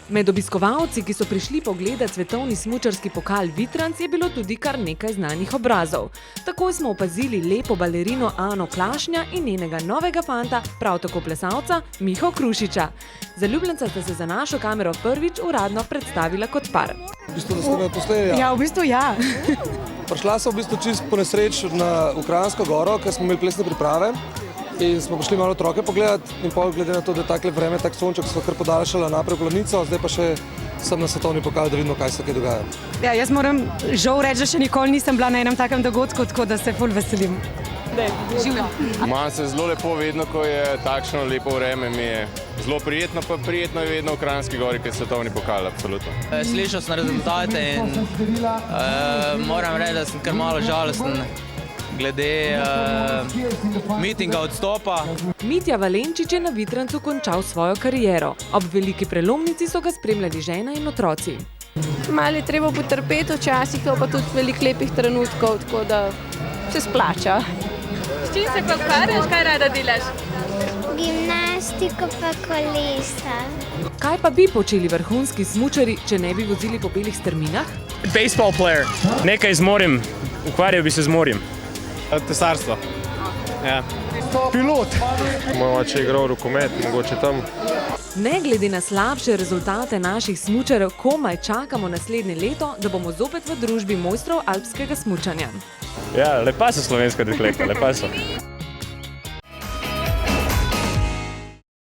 Med obiskovalci, ki so prišli pogledat svetovni smučarski pokal Vitranc, je bilo tudi kar nekaj znanih obrazov. Takoj smo opazili lepo balerino Ano Klašnja in njenega novega fanta, prav tako plesalca, Miho Krušiča. Zaljubljenca sta se za našo kamero prvič uradno predstavila kot par. V bistvu, da ste me poslali, ja. Ja, v bistvu ja. Prišla sem v bistvu čisto po nesreč na Kranjsko goro, ker smo imeli plesne priprave. In smo prišli malo otroke pogledati in pol glede na to, da je takle vreme, tak sonček, smo kar podaljšali naprej v Planico, zdaj pa še sem na svetovni pokal, da vidimo, kaj se kaj dogaja. Ja, jaz moram žal reči, da še nikoli nisem bila na enem takem dogodku, tako da se ful veselim. Živjo. Imam se zelo lepo vedno, ko je takšno lepo vreme, mi je zelo prijetno, pa prijetno je vedno v Kranjski gori, ker je svetovni pokal, absolutno. Slišal sem rezultate in moram reči, da sem kar malo žalosten glede mitinga odstopa. Mitja Valenčič je na Vitrancu končal svojo kariero. Ob veliki prelomnici so ga spremljali žena in otroci. Malo je treba potrpeti včasih, pa tudi veliko lepih trenutkov, tako da se splača. S čim se pa ukvarjaš, kaj rada delaš? Gimnastiko pa kolesa. Kaj pa bi počeli vrhunski smučari, če ne bi vozili po belih strminah? Baseball player. Nekaj z morjem. Ukvarjal bi se z morjem. Tesarstvo. Ja. Pilot! Moj oče je igral rokomet, mogoče tam. Ne glede na slabše rezultate naših smučarjev, komaj čakamo naslednje leto, da bomo zopet v družbi mojstrov alpskega smučanja. Ja, lepa so slovenska dekleta, lepa so.